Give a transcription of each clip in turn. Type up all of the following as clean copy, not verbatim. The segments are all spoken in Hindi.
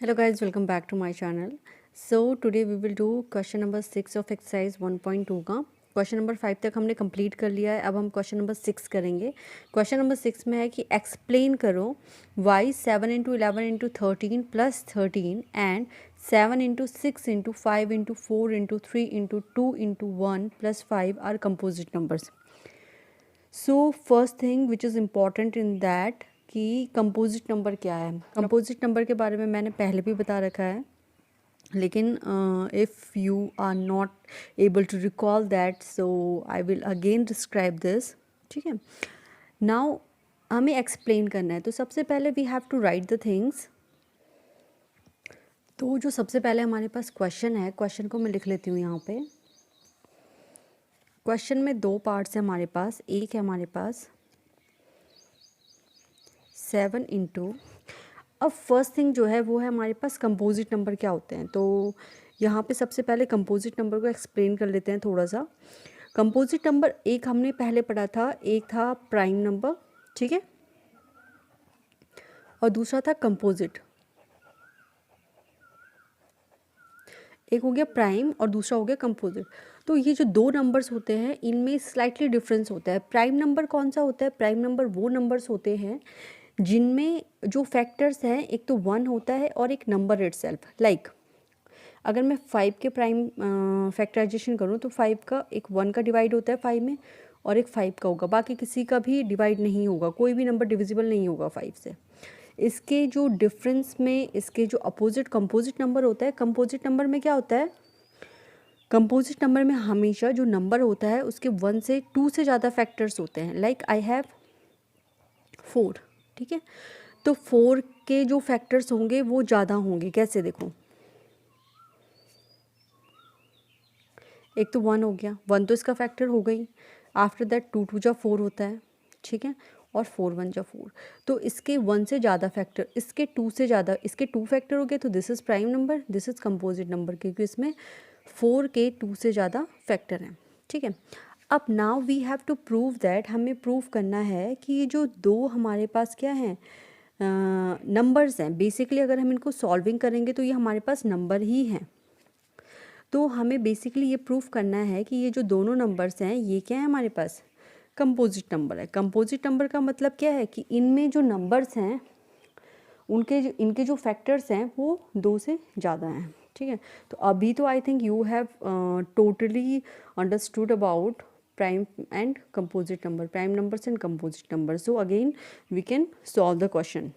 Hello guys, welcome back to my channel. So today we will do question number 6 of exercise 1.2 का क्वेश्चन नंबर 5 तक हमने कंप्लीट कर लिया है. अब हम क्वेश्चन नंबर 6 करेंगे. क्वेश्चन नंबर 6 में है कि एक्सप्लेन करो why 7 into 11 into 13 plus 13 and 7 into 6 into 5 into 4 into 3 into 2 into 1 plus 5 are composite numbers. So first thing which is important in that कि कंपोजिट नंबर क्या है. कंपोजिट नंबर के बारे में मैंने पहले भी बता रखा है, लेकिन if you are not able to recall that so I will again describe this. ठीक है, नाउ हमें एक्सप्लेन करना है. तो सबसे पहले we have to write the things. तो जो सबसे पहले हमारे पास क्वेश्चन है, क्वेश्चन को मैं लिख लेती हूँ यहाँ पे. क्वेश्चन में दो पार्ट्स हैं हमारे पास. एक है हमारे पास 7 इंटू. अब फर्स्ट थिंग जो है वो है हमारे पास कंपोजिट नंबर क्या होते हैं. तो यहाँ पे सबसे पहले कंपोजिट नंबर को एक्सप्लेन कर लेते हैं थोड़ा सा. कंपोजिट नंबर एक हमने पहले पढ़ा था, एक था प्राइम नंबर, ठीक है, और दूसरा था कंपोजिट. एक हो गया प्राइम और दूसरा हो गया कंपोजिट. तो ये जो दो नंबर्स होते हैं इनमें स्लाइटली डिफरेंस होता है. प्राइम नंबर कौन सा होता है? प्राइम नंबर वो नंबर्स होते हैं जिनमें जो फैक्टर्स हैं एक तो 1 होता है और एक नंबर इटसेल्फ. लाइक अगर मैं 5 के प्राइम फैक्टराइजेशन करूँ तो 5 का एक 1 का डिवाइड होता है 5 में और एक 5 का होगा. बाकी किसी का भी डिवाइड नहीं होगा, कोई भी नंबर डिविजिबल नहीं होगा 5 से. इसके जो डिफरेंस में इसके जो अपोजिट कंपोजिट नंबर होता है, कंपोजिट नंबर में क्या होता है? कंपोजिट नंबर में हमेशा जो नंबर होता है उसके 1 से 2 से ज़्यादा फैक्टर्स होते हैं. लाइक आई हैव 4, ठीक है, तो 4 के जो फैक्टर्स होंगे वो ज़्यादा होंगे. कैसे? देखो, एक तो 1 हो गया, 1 तो इसका फैक्टर हो गई. आफ्टर दैट 2 2 जा 4 होता है, ठीक है, और 4 1 जा 4. तो इसके 1 से ज़्यादा फैक्टर, इसके 2 से ज़्यादा, इसके 2 फैक्टर हो गए. तो this is prime number, this is composite number, क्योंकि इसमें 4 के 2 से ज़्यादा फैक्टर हैं. ठीक है, अब now we have to prove that, हमें प्रूव करना है कि ये जो दो हमारे पास क्या हैं, नंबर्स हैं. बेसिकली अगर हम इनको सॉल्विंग करेंगे तो ये हमारे पास नंबर ही हैं. तो हमें बेसिकली ये प्रूफ करना है कि ये जो दोनों नंबर्स हैं ये क्या है हमारे पास? कंपोजिट नंबर है. कंपोजिट नंबर का मतलब क्या है कि इनमें जो नंबर्स हैं इनके जो फैक्टर्स हैं वो 2 से ज़्यादा हैं. ठीक है, तो अभी तो I think you have totally understood about prime and composite number, prime numbers and composite number. So again we can solve the question.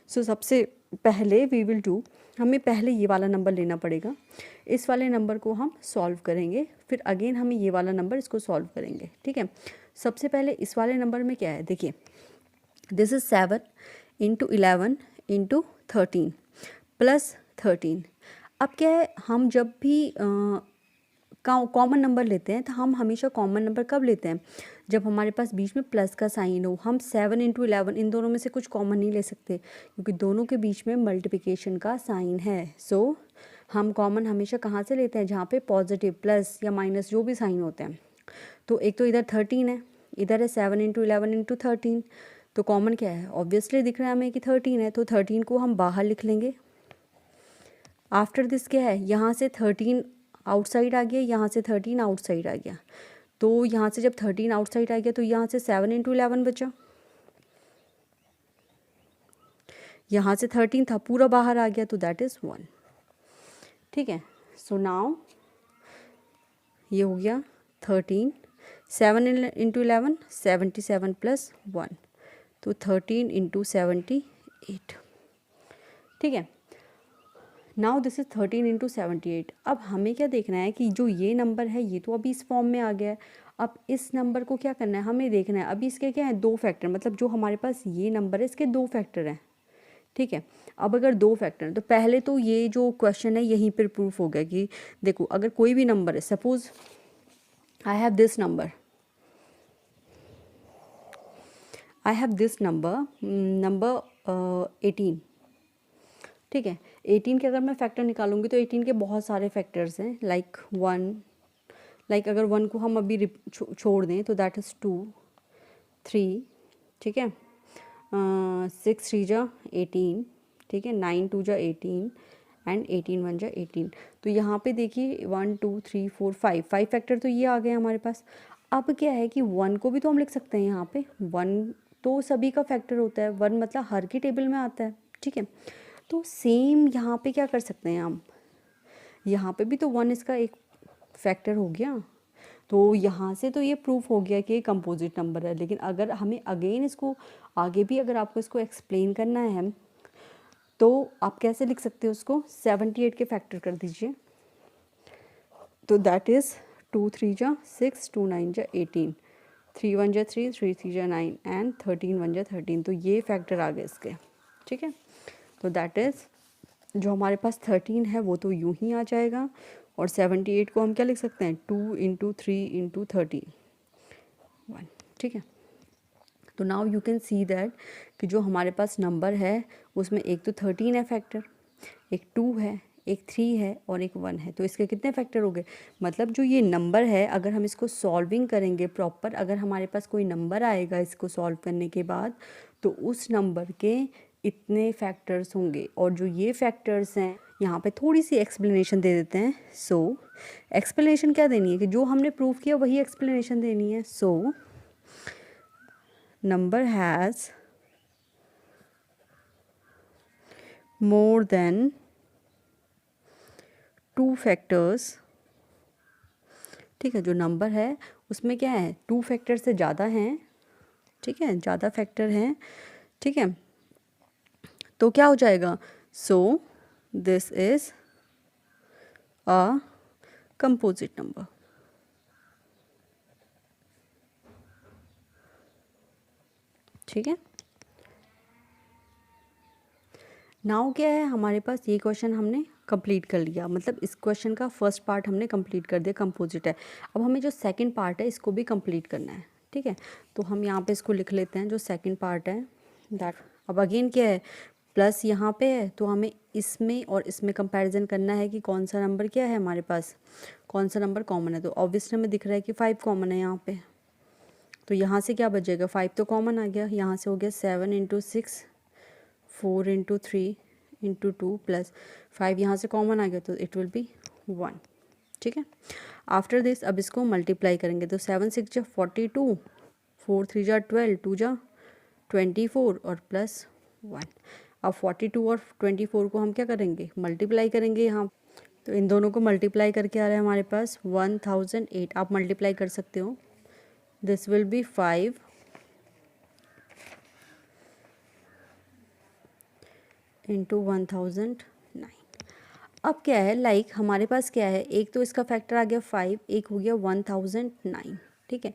So सबसे पहले वी विल डू, हमें पहले ये वाला नंबर लेना पड़ेगा. इस वाले नंबर को हम सॉल्व करेंगे, फिर अगेन हमें ये वाला नंबर इसको सॉल्व करेंगे. ठीक है, सबसे पहले इस वाले नंबर में क्या है, देखिए, this is 7 into 11 into 13 plus 13. अब क्या है, हम जब भी कॉमन नंबर लेते हैं तो हम हमेशा कॉमन नंबर कब लेते हैं? जब हमारे पास बीच में प्लस का साइन हो. हम 7 इंटू 11 इन दोनों में से कुछ कॉमन नहीं ले सकते क्योंकि दोनों के बीच में मल्टीप्लिकेशन का साइन है. सो हम कॉमन हमेशा कहाँ से लेते हैं? जहाँ पे पॉजिटिव, प्लस या माइनस जो भी साइन होते हैं. तो एक तो इधर 13 है, इधर है 7 इंटू 11 इंटू 13. तो कॉमन क्या है? ऑब्वियसली दिख रहा है हमें कि 13 है, तो 13 को हम बाहर लिख लेंगे. आफ्टर दिस क्या है, यहाँ से 13 आउटसाइड आ गया, यहाँ से 13 आउटसाइड आ गया. तो यहाँ से जब 13 आउटसाइड आ गया तो यहाँ से 7 इंटू 11 बचा, यहाँ से 13 था पूरा बाहर आ गया, तो दैट इज़ 1. ठीक है, सो नाउ ये हो गया 13, 7 इंटू 11 77 प्लस 1, तो 13 इंटू 78. ठीक है, नाउ दिस इज़ 13 इंटू 78. अब हमें क्या देखना है कि जो ये नंबर है ये तो अभी इस फॉर्म में आ गया है. अब इस नंबर को क्या करना है, हमें देखना है अभी इसके क्या है, 2 फैक्टर, मतलब जो हमारे पास ये नंबर है इसके 2 फैक्टर हैं. ठीक है, अब अगर 2 फैक्टर हैं तो पहले तो ये जो क्वेश्चन है यहीं पर प्रूफ हो गया कि देखो, अगर कोई भी नंबर है, suppose I have this number, I have this number 18. ठीक है, 18 के अगर मैं फैक्टर निकालूंगी तो 18 के बहुत सारे फैक्टर्स हैं. लाइक 1, लाइक अगर 1 को हम अभी छोड़ दें तो दैट इज़ 2 3. ठीक है, 6 3 जा 18, ठीक है, 9 2 जा 18 एंड 18 1 जा 18। तो यहाँ पे देखिए 1 2 3 4 5 फैक्टर तो ये आ गए हमारे पास। अब क्या है कि 1 को भी तो हम लिख सकते हैं यहाँ पे, 1 तो सभी का फैक्टर होता है, 1 मतलब हर की टेबल में आता है, ठीक है। तो सेम यहाँ पे क्या कर सकते हैं हम, यहाँ पे भी तो 1 इसका एक फैक्टर हो गया, तो यहाँ से तो ये प्रूफ हो गया कि ये कंपोजिट नंबर है। लेकिन अगर हमें अगेन इसको आगे भी अगर आपको इसको एक्सप्लेन करना है तो आप कैसे लिख सकते हो उसको, 78 के फैक्टर कर दीजिए। तो दैट इज़ 2 3 जा 6 2 9 जा 18, 3 1 जा 3 3 3 जा 9 एंड 13 1 जा 13। तो ये फैक्टर आ गए इसके, ठीक है। तो दैट इज़ जो हमारे पास 13 है वो तो यूं ही आ जाएगा, और 78 को हम क्या लिख सकते हैं, 2 इंटू 3 इंटू 13 1, ठीक है। तो now you can see that कि जो हमारे पास नंबर है उसमें एक तो 13 है फैक्टर, एक 2 है, एक 3 है और एक 1 है। तो इसके कितने फैक्टर हो गए, मतलब जो ये नंबर है अगर हम इसको सॉल्विंग करेंगे प्रॉपर, अगर हमारे पास कोई नंबर आएगा इसको सॉल्व करने के बाद, तो उस नंबर के इतने फैक्टर्स होंगे। और जो ये फैक्टर्स हैं यहाँ पे थोड़ी सी एक्सप्लेनेशन दे देते हैं। सो एक्सप्लेनेशन क्या देनी है कि जो हमने प्रूफ किया वही एक्सप्लेनेशन देनी है। सो number has more than 2 factors, ठीक है, जो नंबर है उसमें क्या है 2 फैक्टर से ज़्यादा हैं, ठीक है, ज़्यादा फैक्टर हैं, ठीक है। तो क्या हो जाएगा, so this is a composite number. ठीक है, नाउ क्या है हमारे पास, ये क्वेश्चन हमने कंप्लीट कर लिया, मतलब इस क्वेश्चन का फर्स्ट पार्ट हमने कंप्लीट कर दिया, कंपोजिट है। अब हमें जो सेकंड पार्ट है इसको भी कंप्लीट करना है, ठीक है। तो हम यहाँ पे इसको लिख लेते हैं, जो सेकंड पार्ट है दैट। अब अगेन क्या है, प्लस यहाँ पे है, तो हमें इसमें और इसमें कंपैरिजन करना है कि कौन सा नंबर क्या है हमारे पास, कौन सा नंबर कॉमन है। तो ऑब्वियसली हमें दिख रहा है कि 5 कॉमन है यहाँ पे, तो यहाँ से क्या बचेगा, 5 तो कॉमन आ गया, यहाँ से हो गया 7 इंटू 6 4 इंटू 3 इंटू 2 प्लस 5 यहाँ से कॉमन आ गया, तो इट विल बी 1, ठीक है। आफ्टर दिस अब इसको मल्टीप्लाई करेंगे, तो 7 6 जा 42, 4 3 जा 12, 2 जा 24 और प्लस 1। अब 42 और 24 को हम क्या करेंगे, मल्टीप्लाई करेंगे यहाँ। तो इन दोनों को मल्टीप्लाई करके आ रहा है हमारे पास 1008। आप मल्टीप्लाई कर सकते हो, दिस विल बी 5 इंटू 1009। अब क्या है, लाइक हमारे पास क्या है, एक तो इसका फैक्टर आ गया 5, एक हो गया 1009, ठीक है।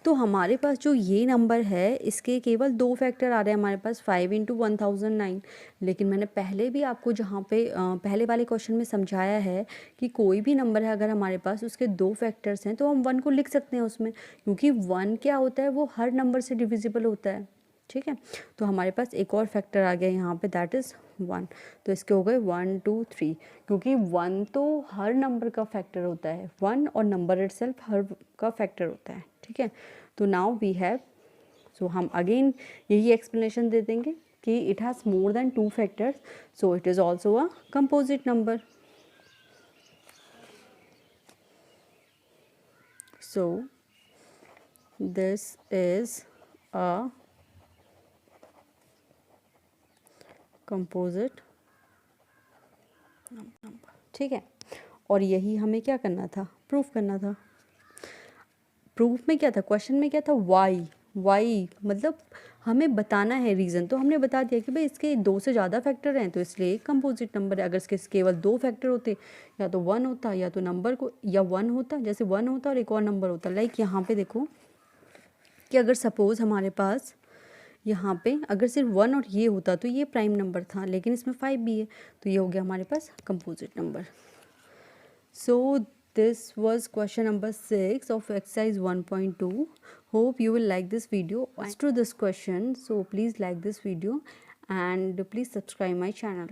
तो हमारे पास जो ये नंबर है इसके केवल 2 फैक्टर आ रहे हैं हमारे पास, 5 इंटू 1009। लेकिन मैंने पहले भी आपको जहाँ पे पहले वाले क्वेश्चन में समझाया है कि कोई भी नंबर है अगर हमारे पास उसके 2 फैक्टर्स हैं तो हम 1 को लिख सकते हैं उसमें, क्योंकि 1 क्या होता है, वो हर नंबर से डिविजिबल होता है, ठीक है। तो हमारे पास एक और फैक्टर आ गया यहाँ पे, दैट इज़ 1। तो इसके हो गए 1 2 3, क्योंकि 1 तो हर नंबर का फैक्टर होता है, 1 और नंबर इटसेल्फ हर का फैक्टर होता है, ठीक है। तो नाउ वी हैव, सो हम अगेन यही एक्सप्लेनेशन दे देंगे कि it has more than 2 factors, so it is also a composite number. So this is a composite number, ठीक है। और यही हमें क्या करना था, प्रूफ करना था। प्रूफ में क्या था, क्वेश्चन में क्या था, वाई मतलब हमें बताना है रीज़न। तो हमने बता दिया कि भाई इसके 2 से ज़्यादा फैक्टर हैं तो इसलिए एक कंपोजिट नंबर है। अगर इसके केवल 2 फैक्टर होते, या तो 1 होता या तो नंबर को, या 1 होता, जैसे 1 होता और एक और नंबर होता। लाइक यहाँ पे देखो कि अगर सपोज़ हमारे पास यहाँ पे अगर सिर्फ 1 और ये होता तो ये प्राइम नंबर था, लेकिन इसमें 5 भी है, तो ये हो गया हमारे पास composite number. So this was question number 6 of exercise 1.2. Hope you will like this video. Answer to this question, so please like this video and please subscribe my channel.